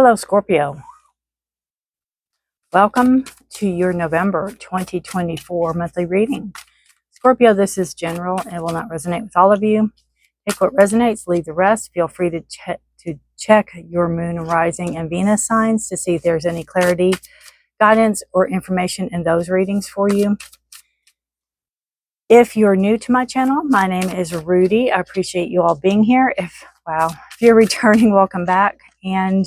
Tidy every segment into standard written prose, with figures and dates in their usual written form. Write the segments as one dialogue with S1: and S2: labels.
S1: Hello, Scorpio. Welcome to your November 2024 monthly reading. Scorpio, this is general and will not resonate with all of you. Pick what resonates, leave the rest. Feel free to check your moon, rising, and Venus signs to see if there's any clarity, guidance, or information in those readings for you. If you're new to my channel, my name is Rudi. I appreciate you all being here. If you're returning, welcome back. And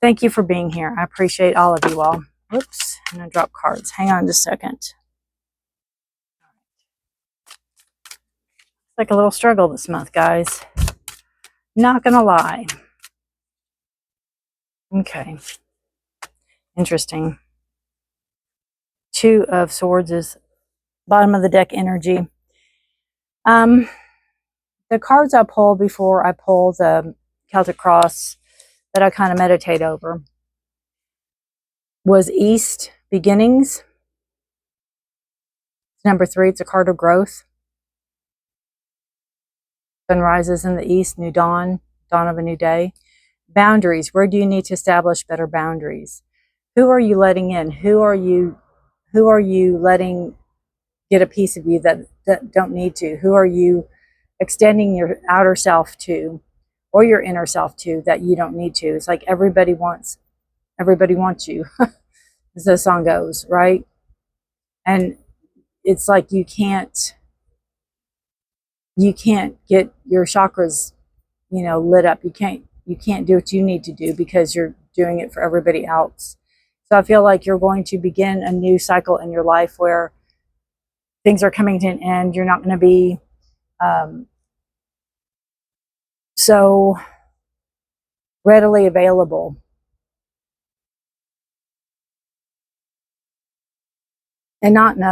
S1: thank you for being here. I appreciate all of you all. Whoops, I'm going to drop cards. Hang on just a second. It's like a little struggle this month, guys. Not going to lie. Okay. Interesting. Two of Swords is bottom of the deck energy. The cards I pulled before I pull the Celtic Cross that I kind of meditate over was East Beginnings. Number 3, it's a card of growth. Sun rises in the east, new dawn, dawn of a new day. Boundaries, where do you need to establish better boundaries? Who are you letting in? Who are you letting get a piece of you that don't need to? Who are you extending your outer self to, or your inner self to, that you don't need to? It's like everybody wants you, as the song goes, right? And it's like you can't get your chakras, lit up. You can't do what you need to do because you're doing it for everybody else. So I feel like you're going to begin a new cycle in your life where things are coming to an end. You're not going to be so readily available. And not in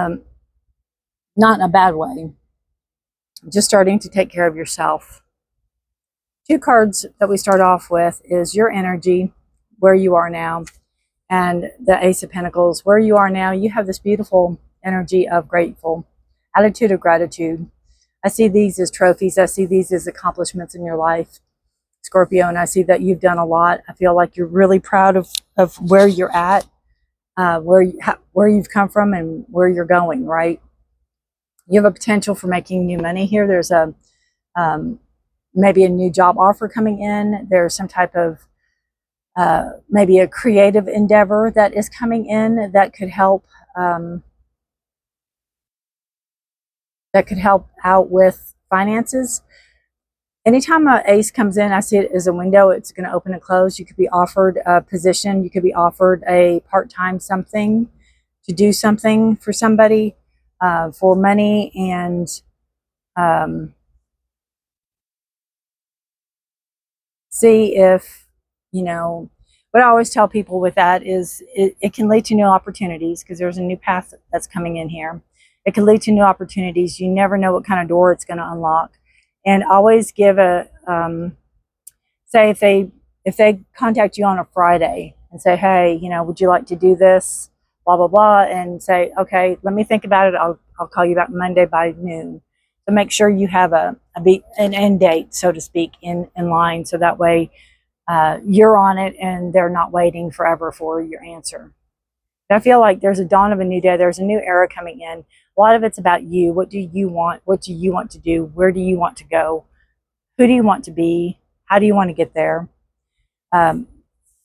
S1: a bad way. Just starting to take care of yourself. Two cards that we start off with is your energy, where you are now, and the Ace of Pentacles. Where you are now, you have this beautiful energy of grateful, attitude of gratitude. I see these as trophies. I see these as accomplishments in your life, Scorpio, and I see that you've done a lot. I feel like you're really proud of where you're at, where you've come from and where you're going, right? You have a potential for making new money here. There's a maybe a new job offer coming in. There's some type of maybe a creative endeavor that is coming in that could help out with finances. Anytime an ace comes in, I see it as a window. It's going to open and close. You could be offered a position. You could be offered a part-time something to do something for somebody for money. And see if, what I always tell people with that is it can lead to new opportunities because there's a new path that's coming in here. It can lead to new opportunities. You never know what kind of door it's going to unlock. And always give a, say if they contact you on a Friday and say, hey, would you like to do this, blah, blah, blah, and say, okay, let me think about it. I'll call you back Monday by noon. So make sure you have an end date, so to speak, in line. So that way you're on it and they're not waiting forever for your answer. But I feel like there's a dawn of a new day. There's a new era coming in. A lot of it's about you. What do you want? What do you want to do? Where do you want to go? Who do you want to be? How do you want to get there?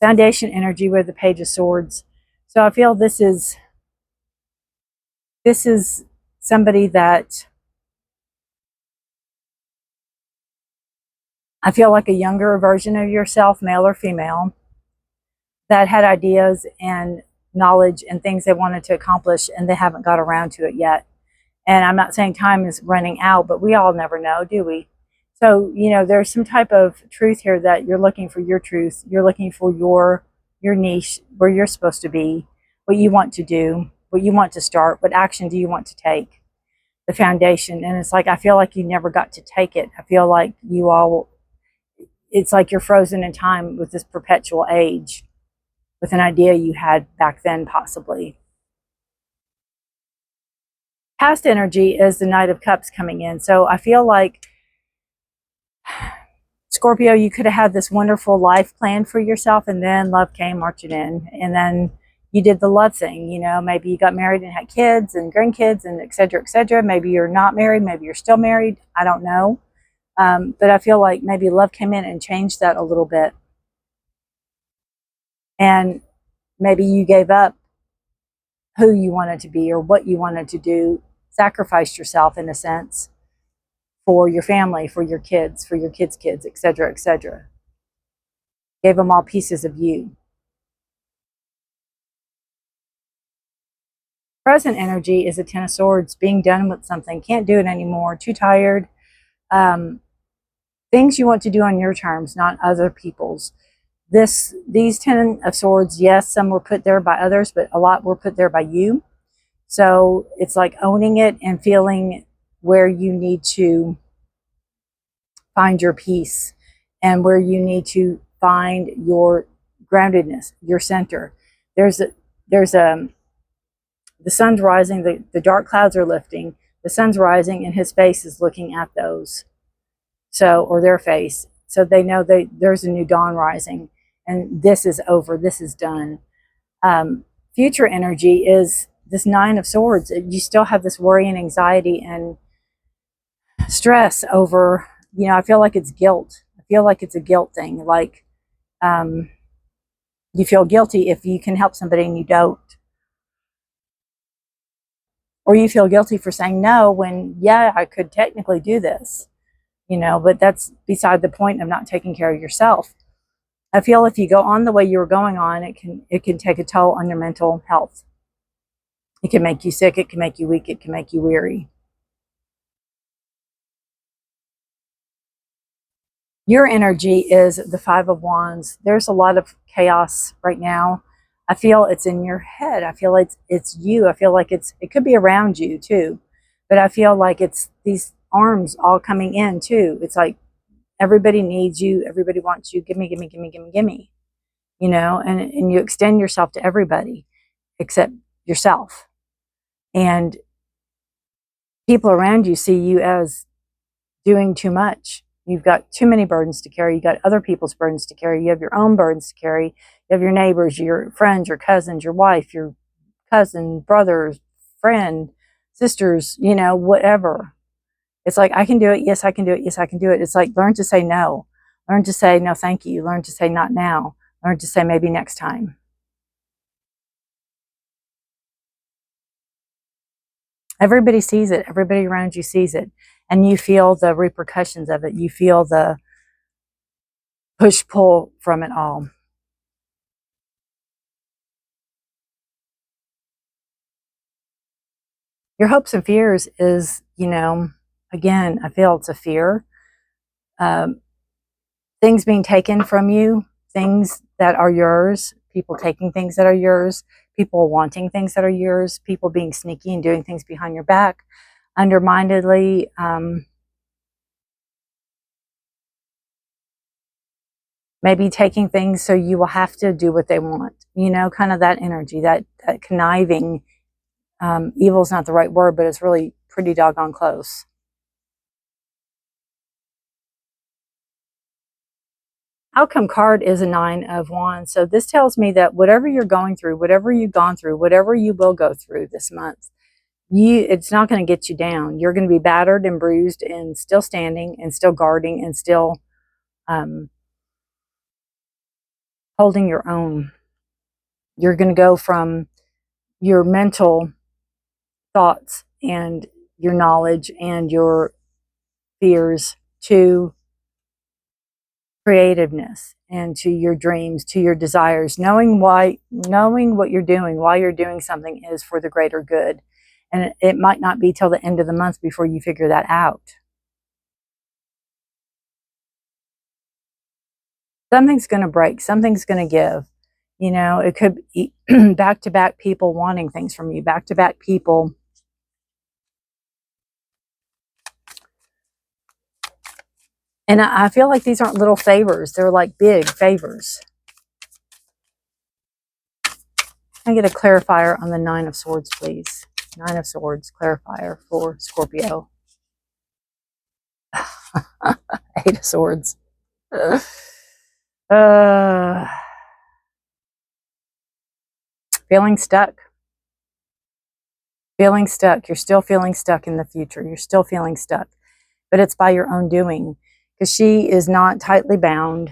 S1: Foundation energy with the Page of Swords. So I feel this is somebody that I feel like a younger version of yourself, male or female, that had ideas and knowledge and things they wanted to accomplish and they haven't got around to it yet. And I'm not saying time is running out, but we all never know, do we? So, there's some type of truth here that you're looking for your truth. You're looking for your niche, where you're supposed to be, what you want to do, what you want to start, what action do you want to take, the foundation. And it's like, I feel like you never got to take it. I feel like it's like you're frozen in time with this perpetual age, with an idea you had back then, possibly. Past energy is the Knight of Cups coming in. So I feel like Scorpio, you could have had this wonderful life plan for yourself, and then love came marching in, and then you did the love thing. You know, maybe you got married and had kids and grandkids and et cetera, et cetera. Maybe you're not married, maybe you're still married. I don't know. But I feel like maybe love came in and changed that a little bit. And maybe you gave up who you wanted to be or what you wanted to do, sacrificed yourself in a sense for your family, for your kids, et cetera, et cetera. Gave them all pieces of you. Present energy is a Ten of Swords, being done with something, can't do it anymore, too tired. Things you want to do on your terms, not other people's. These Ten of Swords, yes, some were put there by others, but a lot were put there by you. So it's like owning it and feeling where you need to find your peace and where you need to find your groundedness, your center. The sun's rising, the dark clouds are lifting, the sun's rising, and his face is looking at those. So, or their face. So they know there's a new dawn rising, and this is over, this is done. Future energy is this Nine of Swords. You still have this worry and anxiety and stress over, you know, I feel like it's guilt. I feel like it's a guilt thing. Like, you feel guilty if you can help somebody and you don't. Or you feel guilty for saying no when, yeah, I could technically do this, you know, but that's beside the point of not taking care of yourself. I feel if you go on the way you were going on, it can take a toll on your mental health. It can make you sick, it can make you weak, it can make you weary. Your energy is the Five of Wands. There's a lot of chaos right now. I feel it's in your head. I feel it's you. I feel like it could be around you too. But I feel like it's these arms all coming in too. It's like everybody needs you. Everybody wants you. Give me, give me, give me, give me, give me. You know, and you extend yourself to everybody except yourself. And people around you see you as doing too much. You've got too many burdens to carry. You got other people's burdens to carry. You have your own burdens to carry. You have your neighbors, your friends, your cousins, your wife, your cousin, brothers, friend, sisters, you know, whatever. It's like, I can do it. Yes, I can do it. Yes, I can do it. It's like, learn to say no. Learn to say no, thank you. Learn to say not now. Learn to say maybe next time. Everybody sees it. Everybody around you sees it. And you feel the repercussions of it. You feel the push-pull from it all. Your hopes and fears is, you know, again, I feel it's a fear. Things being taken from you, things that are yours, people taking things that are yours, people wanting things that are yours, people being sneaky and doing things behind your back, underminedly, maybe taking things so you will have to do what they want, you know, kind of that energy, that conniving. Evil is not the right word, but it's really pretty doggone close. Outcome card is a Nine of Wands. So this tells me that whatever you're going through, whatever you've gone through, whatever you will go through this month, it's not going to get you down. You're going to be battered and bruised and still standing and still guarding and still holding your own. You're going to go from your mental thoughts and your knowledge and your fears to creativeness and to your dreams, to your desires, knowing what you're doing, why you're doing something is for the greater good. And it might not be till the end of the month before you figure that out. Something's going to break, something's going to give. You know, it could be back-to-back people wanting things from you, back-to-back people and I feel like these aren't little favors, they're like big favors. Can I get a clarifier on the Nine of Swords, please? Nine of Swords, clarifier for Scorpio. Eight of Swords. Feeling stuck. Feeling stuck. You're still feeling stuck in the future. You're still feeling stuck. But it's by your own doing. Because she is not tightly bound.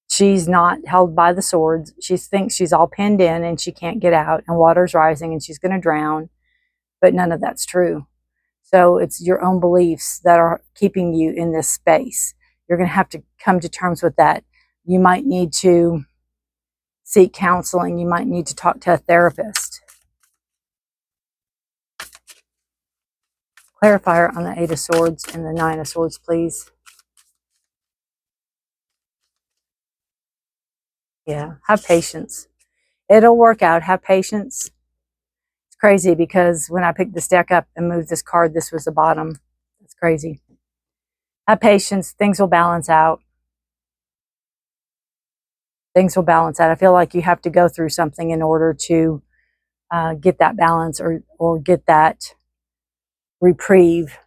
S1: She's not held by the swords. She thinks she's all pinned in and she can't get out. And water's rising and she's going to drown. But none of that's true. So it's your own beliefs that are keeping you in this space. You're going to have to come to terms with that. You might need to seek counseling. You might need to talk to a therapist. Clarifier on the 8 of Swords and the 9 of Swords, please. Yeah, have patience. It'll work out. Have patience. It's crazy because when I picked this deck up and moved this card, this was the bottom. It's crazy. Have patience. Things will balance out. Things will balance out. I feel like you have to go through something in order to get that balance or get that reprieve.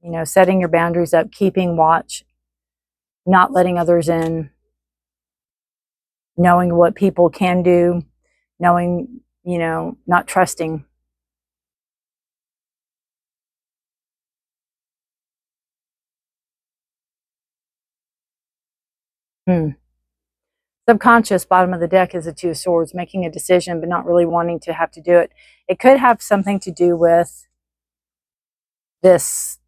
S1: You know, setting your boundaries up, keeping watch, not letting others in, knowing what people can do, knowing, you know, not trusting. Subconscious, bottom of the deck, is a 2 of Swords, making a decision but not really wanting to have to do it. It could have something to do with this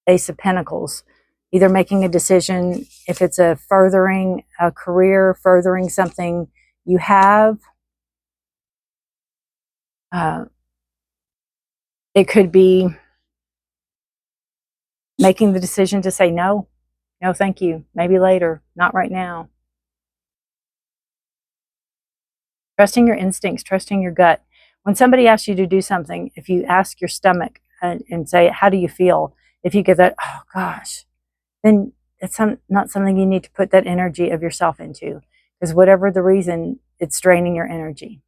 S1: Ace of Pentacles, either making a decision, if it's a furthering a career, furthering something you have. It could be making the decision to say no. No, thank you. Maybe later. Not right now. Trusting your instincts, trusting your gut. When somebody asks you to do something, if you ask your stomach and say, how do you feel? If you get that, oh gosh, then it's not something you need to put that energy of yourself into. Because whatever the reason, it's draining your energy.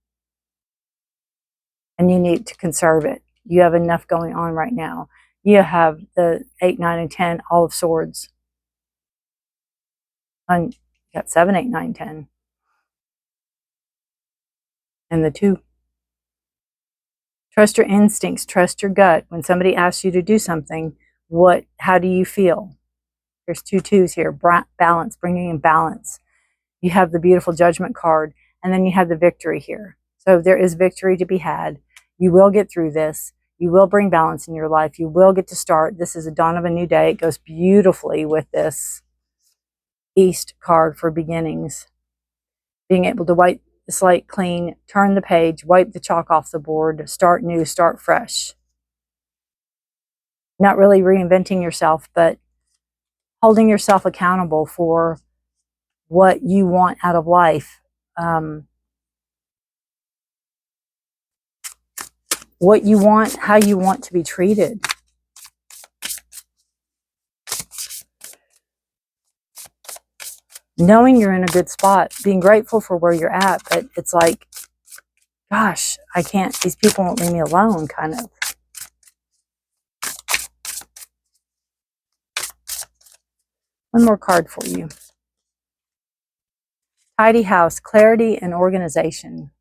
S1: And you need to conserve it. You have enough going on right now. You have the 8, 9, and 10, all of Swords. And you got 7, 8, 9, 10. And the 2. Trust your instincts, trust your gut. When somebody asks you to do something, how do you feel? There's 2 2s here. Balance, bringing in balance. You have the beautiful Judgment card, and then you have the Victory here. So there is victory to be had. You will get through this. You will bring balance in your life. You will get to start. This is a dawn of a new day. It goes beautifully with this East card for beginnings. Being able to wipe the slate clean, turn the page, wipe the chalk off the board, start new, start fresh. Not really reinventing yourself, but holding yourself accountable for what you want out of life. What you want, how you want to be treated. Knowing you're in a good spot, being grateful for where you're at, but it's like, gosh, I can't, these people won't leave me alone, kind of. One more card for you. Tidy house, clarity and organization.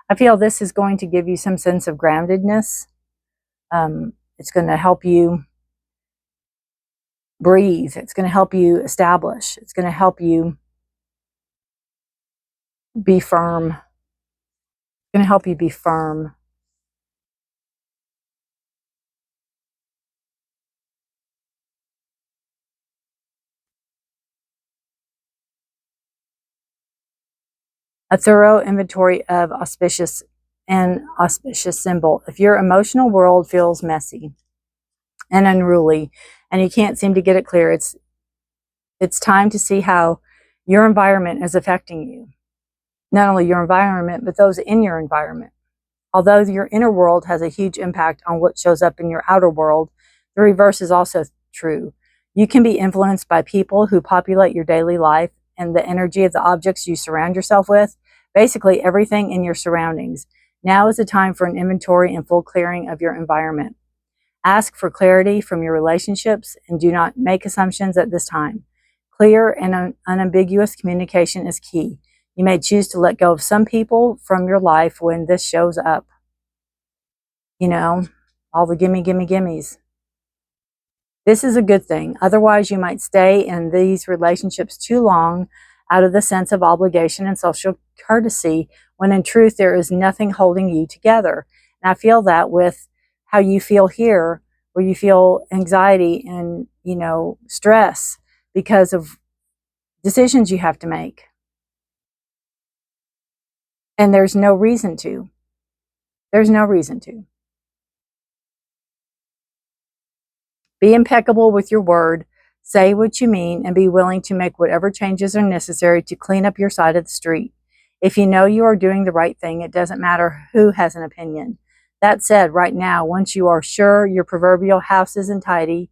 S1: I feel this is going to give you some sense of groundedness. It's going to help you breathe. It's going to help you establish. It's going to help you be firm. It's going to help you be firm. A thorough inventory of auspicious symbol. If your emotional world feels messy and unruly and you can't seem to get it clear, it's time to see how your environment is affecting you. Not only your environment, but those in your environment. Although your inner world has a huge impact on what shows up in your outer world, the reverse is also true. You can be influenced by people who populate your daily life and the energy of the objects you surround yourself with, basically everything in your surroundings. Now is the time for an inventory and full clearing of your environment. Ask for clarity from your relationships and do not make assumptions at this time. Clear and unambiguous communication is key. You may choose to let go of some people from your life when this shows up. You know, all the gimme, gimme, gimmes. This is a good thing. Otherwise, you might stay in these relationships too long out of the sense of obligation and social courtesy, when in truth, there is nothing holding you together. And I feel that with how you feel here, where you feel anxiety and, stress because of decisions you have to make. And there's no reason to. There's no reason to. Be impeccable with your word, say what you mean, and be willing to make whatever changes are necessary to clean up your side of the street. If you know you are doing the right thing, it doesn't matter who has an opinion. That said, right now, once you are sure your proverbial house is a tidy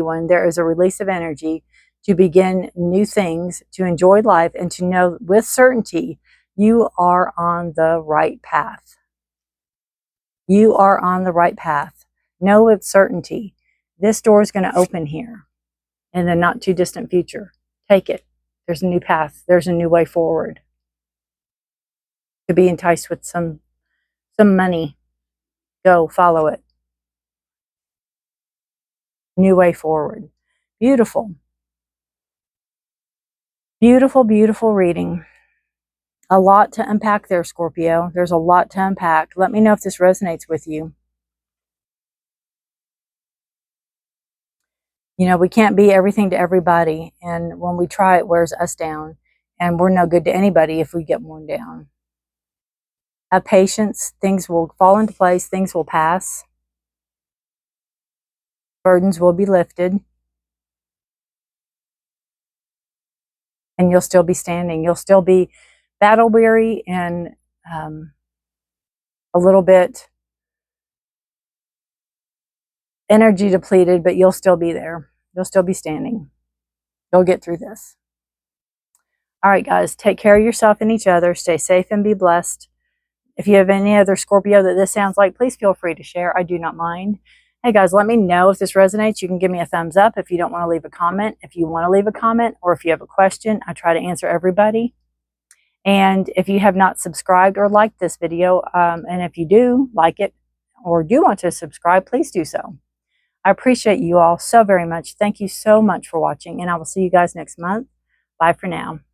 S1: one, there is a release of energy to begin new things, to enjoy life, and to know with certainty you are on the right path. You are on the right path. Know with certainty. This door is going to open here in the not too distant future. Take it. There's a new path. There's a new way forward. To be enticed with some money, go follow it. New way forward. Beautiful. Beautiful, beautiful reading. A lot to unpack there, Scorpio. There's a lot to unpack. Let me know if this resonates with you. We can't be everything to everybody. And when we try, it wears us down. And we're no good to anybody if we get worn down. Have patience. Things will fall into place. Things will pass. Burdens will be lifted. And you'll still be standing. You'll still be battle weary and a little bit energy depleted, but you'll still be there. You'll still be standing. You'll get through this. All right, guys, take care of yourself and each other. Stay safe and be blessed. If you have any other Scorpio that this sounds like, please feel free to share. I do not mind. Hey, guys, let me know if this resonates. You can give me a thumbs up if you don't want to leave a comment. If you want to leave a comment or if you have a question, I try to answer everybody. And if you have not subscribed or liked this video, and if you do like it or do want to subscribe, please do so. I appreciate you all so very much. Thank you so much for watching, and I will see you guys next month. Bye for now.